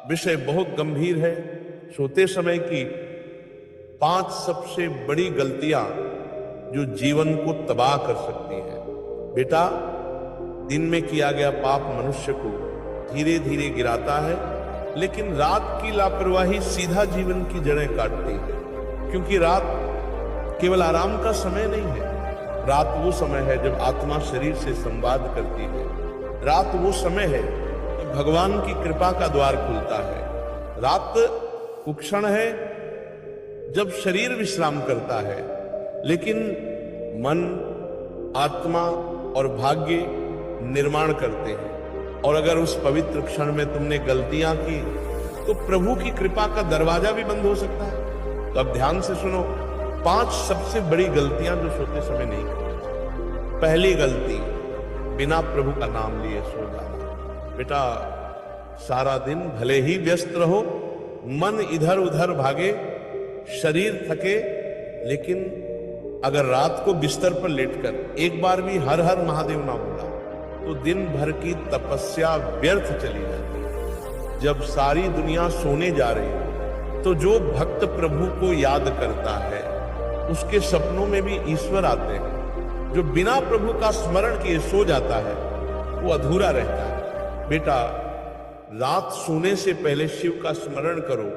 विषय बहुत गंभीर है। सोते समय की 5 सबसे बड़ी गलतियां जो जीवन को तबाह कर सकती है। बेटा, दिन में किया गया पाप मनुष्य को धीरे धीरे गिराता है, लेकिन रात की लापरवाही सीधा जीवन की जड़ें काटती है। क्योंकि रात केवल आराम का समय नहीं है। रात वो समय है जब आत्मा शरीर से संवाद करती है। रात वो समय है कि भगवान की कृपा का द्वार खुलता है। रात वो क्षण है जब शरीर विश्राम करता है, लेकिन मन, आत्मा और भाग्य निर्माण करते हैं। और अगर उस पवित्र क्षण में तुमने गलतियां की तो प्रभु की कृपा का दरवाजा भी बंद हो सकता है। तो अब ध्यान से सुनो, 5 सबसे बड़ी गलतियां जो सोते समय नहीं करनी। पहली गलती, बिना प्रभु का नाम लिए सो जाना। बेटा, सारा दिन भले ही व्यस्त रहो, मन इधर उधर भागे, शरीर थके, लेकिन अगर रात को बिस्तर पर लेटकर एक बार भी हर हर महादेव ना बोला तो दिन भर की तपस्या व्यर्थ चली जाती है। जब सारी दुनिया सोने जा रही है तो जो भक्त प्रभु को याद करता है उसके सपनों में भी ईश्वर आते हैं। जो बिना प्रभु का स्मरण किए सो जाता है वो अधूरा रहता है। बेटा, रात सोने से पहले शिव का स्मरण करो।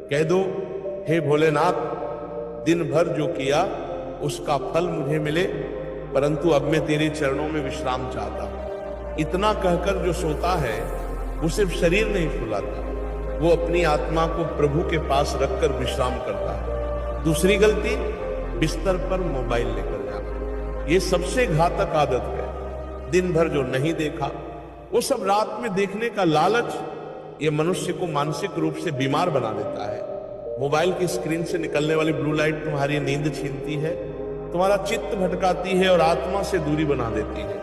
कह दो, हे भोलेनाथ, दिन भर जो किया उसका फल मुझे मिले, परंतु अब मैं तेरे चरणों में विश्राम चाहता हूं। इतना कहकर जो सोता है वो सिर्फ शरीर नहीं सुलाता, वो अपनी आत्मा को प्रभु के पास रखकर विश्राम करता है। दूसरी गलती, बिस्तर पर मोबाइल लेकर जाना। ये सबसे घातक आदत है। दिन भर जो नहीं देखा वो सब रात में देखने का लालच ये मनुष्य को मानसिक रूप से बीमार बना देता है। मोबाइल की स्क्रीन से निकलने वाली ब्लू लाइट तुम्हारी नींद छीनती है, तुम्हारा चित्त भटकाती है और आत्मा से दूरी बना देती है।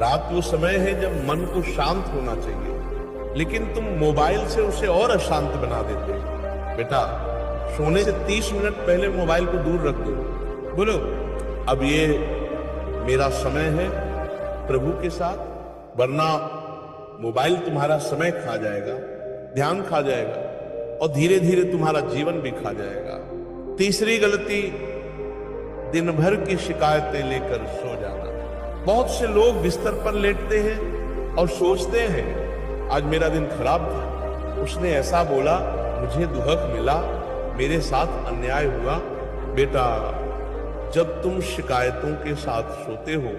रात वो समय है जब मन को शांत होना चाहिए, लेकिन तुम मोबाइल से उसे और अशांत बना देते हो। बेटा, सोने से 30 मिनट पहले मोबाइल को दूर रख दो। बोलो, अब ये मेरा समय है प्रभु के साथ, वरना मोबाइल तुम्हारा समय खा जाएगा, ध्यान खा जाएगा और धीरे धीरे तुम्हारा जीवन भी खा जाएगा। तीसरी गलती, दिन भर की शिकायतें लेकर सो जाना। बहुत से लोग बिस्तर पर लेटते हैं और सोचते हैं आज मेरा दिन खराब था, उसने ऐसा बोला, मुझे दुहक मिला, मेरे साथ अन्याय हुआ। बेटा, जब तुम शिकायतों के साथ सोते हो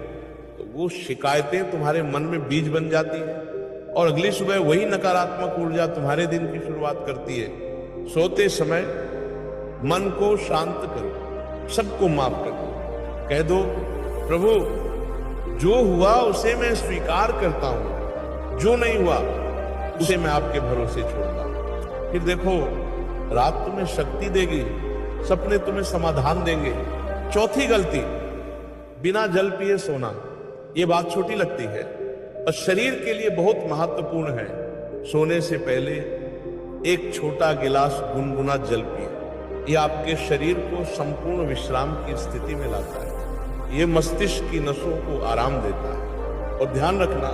तो वो शिकायतें तुम्हारे मन में बीज बन जाती हैं और अगली सुबह वही नकारात्मक ऊर्जा तुम्हारे दिन की शुरुआत करती है। सोते समय मन को शांत करो, सबको माफ कर दो। कह दो, प्रभु, जो हुआ उसे मैं स्वीकार करता हूं, जो नहीं हुआ उसे मैं आपके भरोसे छोड़ता हूं। फिर देखो, रात तुम्हें शक्ति देगी, सपने तुम्हें समाधान देंगे। चौथी गलती, बिना जल पिए सोना। ये बात छोटी लगती है और शरीर के लिए बहुत महत्वपूर्ण है। सोने से पहले एक छोटा गिलास गुनगुना जल पिए। ये आपके शरीर को संपूर्ण विश्राम की स्थिति में लाता है। ये मस्तिष्क की नसों को आराम देता है। और ध्यान रखना,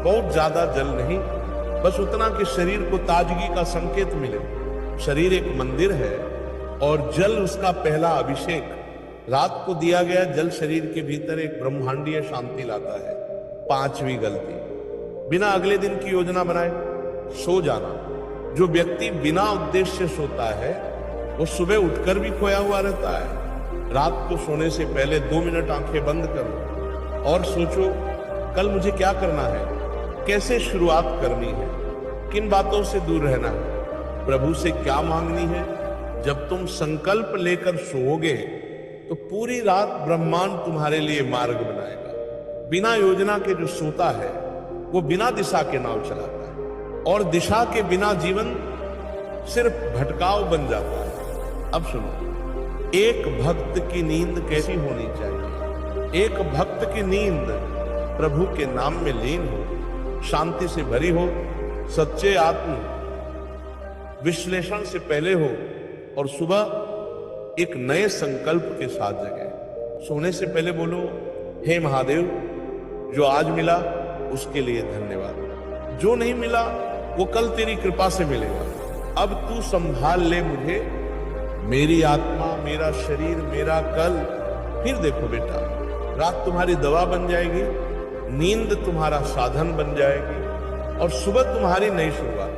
बहुत ज्यादा जल नहीं, बस उतना कि शरीर को ताजगी का संकेत मिले। शरीर एक मंदिर है और जल उसका पहला अभिषेक। रात को दिया गया जल शरीर के भीतर एक ब्रह्मांडीय शांति लाता है। 5वीं गलती, बिना अगले दिन की योजना बनाए सो जाना। जो व्यक्ति बिना उद्देश्य सोता है वो सुबह उठकर भी खोया हुआ रहता है। रात को सोने से पहले 2 मिनट आंखें बंद करो और सोचो, कल मुझे क्या करना है, कैसे शुरुआत करनी है, किन बातों से दूर रहना है, प्रभु से क्या मांगनी है। जब तुम संकल्प लेकर सोओगे तो पूरी रात ब्रह्मांड तुम्हारे लिए मार्ग बनाएगा। बिना योजना के जो सोता है वो बिना दिशा के नाव चलाता है और दिशा के बिना जीवन सिर्फ भटकाव बन जाता है। अब सुनो, एक भक्त की नींद कैसी होनी चाहिए? एक भक्त की नींद प्रभु के नाम में लीन हो, शांति से भरी हो, सच्चे आत्म विश्लेषण से पहले हो और सुबह एक नए संकल्प के साथ जगे। सोने से पहले बोलो, हे महादेव, जो आज मिला उसके लिए धन्यवाद, जो नहीं मिला वो कल तेरी कृपा से मिलेगा। अब तू संभाल ले मुझे, मेरी आत्मा, मेरा शरीर, मेरा कल। फिर देखो बेटा, रात तुम्हारी दवा बन जाएगी, नींद तुम्हारा साधन बन जाएगी और सुबह तुम्हारी नई शुरुआत।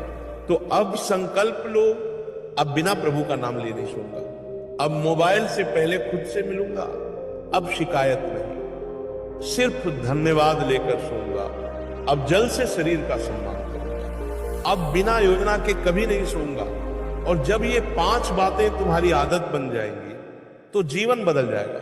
तो अब संकल्प लो, अब बिना प्रभु का नाम ले नहीं सोऊंगा, अब मोबाइल से पहले खुद से मिलूंगा, अब शिकायत नहीं, सिर्फ धन्यवाद लेकर सोऊंगा, अब जल से शरीर का सम्मान करूंगा, अब बिना योजना के कभी नहीं सोऊंगा। और जब ये 5 बातें तुम्हारी आदत बन जाएंगी तो जीवन बदल जाएगा।